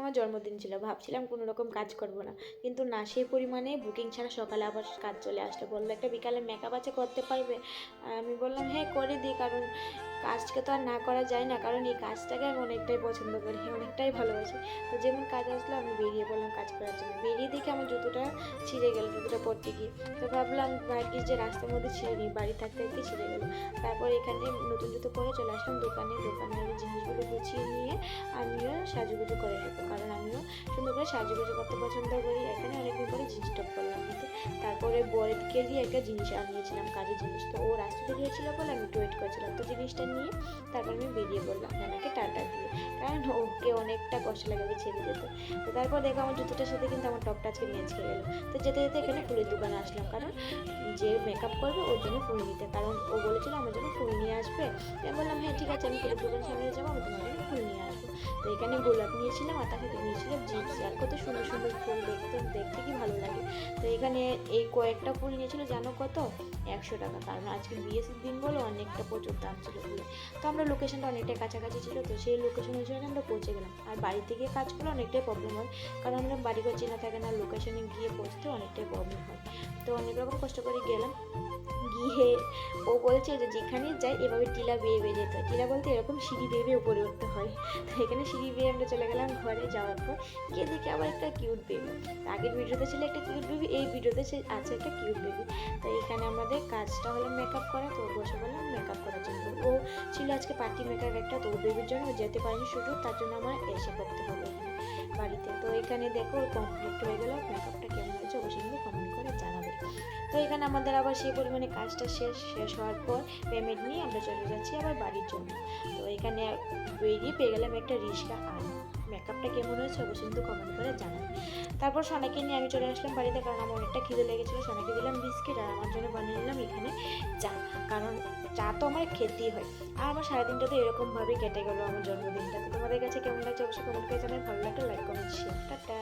আমার জন্মদিন ছিল, ভাবছিলাম কোনো রকম কাজ করব না, কিন্তু না সেই পরিমাণে বুকিং ছাড়া সকালে আবার কাজ চলে আসলো। বললো একটা বিকালে মেকআপ আছে, করতে পারবে? আমি বললাম হ্যাঁ করে দিই, কারণ কাজকে তো আর না করা যায় না, কারণ এই কাজটাকে আমি অনেকটাই পছন্দ করি, অনেকটাই ভালোবাসি। তো যেমন কাজ আসলো আমি বেরিয়ে পড়লাম কাজ করার জন্য। বেরিয়ে দেখে আমার জুতোটা ছিঁড়ে গেল, জুতোটা পরতে গিয়ে। তো ভাবলাম ভাগ্যিস যে রাস্তার মধ্যে ছিঁড়ে নিই, বাড়ি থাকতে থাকতে ছিঁড়ে গেলো। তারপর এখানে নতুন জুতো পরে চলে আসলাম দোকানে আমি জিনিসগুলো গুছিয়ে নিয়ে আমিও সাজুগুজু করে নেবো, কারণ আমিও সুন্দর করে সাজুগুজু করতে পছন্দ করি। এখানে অনেকদিন পরে জিন্স টপ করলাম নিতে। তারপরে বরেরকে দিয়ে একটা জিনিস আনিয়েছিলাম, কাজের জিনিস। তো ও রাস্তা থেকে হয়েছিল বলে আমি একটু ওয়েট করছিলাম, তো জিনিসটা নিয়ে তারপর আমি বেরিয়ে পড়লাম ওনাকে টাটা দিয়ে, কারণ ওকে অনেকটা কষ্ট লাগে ছেড়ে যেতে। তো তারপর দেখো আমার জুতোটার সাথে কিন্তু আমার টপটা আজকে ম্যাচ খেয়ে গেলো। তো যেতে যেতে এখানে ফুলের দোকানে আসলাম, কারণ যে মেকআপ করবে ওর জন্য ফুল নিতে, কারণ ও বলেছিল আমার জন্য ফুল নিয়ে আসবে। আমি বললাম হ্যাঁ ঠিক আছে, আমি ফুলের দোকানের সামনে যাবো, আমি তোমার জন্য ফুল নিয়ে আসবো। তো এখানে গোলাপ নিয়েছিলাম আর তাকে নিয়েছিলাম জিপস, আর কত সুন্দর সুন্দর ফুল, দেখতে কি ভালো লাগে। তো এখানে এই কয়েকটা ফুল নিয়েছিল, জানো কত? 100 টাকা, কারণ আজকে বিয়ের দিন বলে অনেকটা প্রচুর দাম ছিল ফুলে। তো আমরা লোকেশনটা অনেকটাই কাছাকাছি ছিল, তো সেই লোকেশন অনুসারে আমরা পৌঁছে গেলাম। আর বাড়ি থেকে কাজ করলে অনেকটাই প্রবলেম হয়, কারণ আমরা বাড়িঘর চেনা থাকে না, লোকেশনে গিয়ে পৌঁছতে অনেকটাই প্রবলেম হয়। তো অনেক রকম কষ্ট করে গেলাম। গিয়ে ও বলছে যে যেখানে যাই এভাবে টিলা বেয়ে বেয়ে যেতে হয়, টিলা বলতে এরকম সিঁড়ি বেয়ে বেয়ে উপরে উঠতে হয়। তো এখানে সিঁড়ি বেয়ে আমরা চলে গেলাম ঘরে। যাওয়ার পর গিয়ে দেখি আবার একটা কিউট বেবি, আগের ভিডিওতে ছিল একটা কিউট বেবি, এই ভিডিওতে আছে একটা কিউট বেবি। তো এখানে আমাদের কাজটা হলো মেকআপ করা, তো বসে বললাম মেকআপ করার জন্য। ও ছিল আজকে পার্টি মেকআপ একটা, তো বেবির জন্য যেতে পারিনি শুধু, তার জন্য আমার এসে করতে হবে বাড়িতে। তো এখানে দেখো কমপ্লিট হয়ে গেল, মেকআপটা কেমন হয়েছে অবশ্যই কিন্তু কমেন্ট করে জানাবে। তো এখানে আমাদের আবার সেই পরিমাণে কাজটা শেষ হওয়ার পর পেমেন্ট নিয়ে আমরা চলে যাচ্ছি আবার বাড়ির জন্য। তো এখানে বেরিয়ে পেয়ে গেলাম একটা রিক্সা। আর মেকআপটা কেমন হয়েছে অবশ্যই কিন্তু কমেন্ট করে জানাবে। তারপর সোনাকে নিয়ে আমি চলে আসলাম বাড়িতে, কারণ আমার অনেকটা খিদে লেগেছিলো। সোনাকে দিলাম বিস্কিট আর আমার জন্য বানিয়ে নিলাম এখানে চা, কারণ চা তো আমার খেতেই হয়। আর আমার সারাদিনটা তো এরকমভাবেই কেটে গেলো আমার জন্মদিনটা। তো তোমাদের কাছে কেমন লাগছে অবশ্যই কমেন্ট করে জানাবে। ভালো লাগলে লাইক কমেন্ট শেয়ার। টাটা।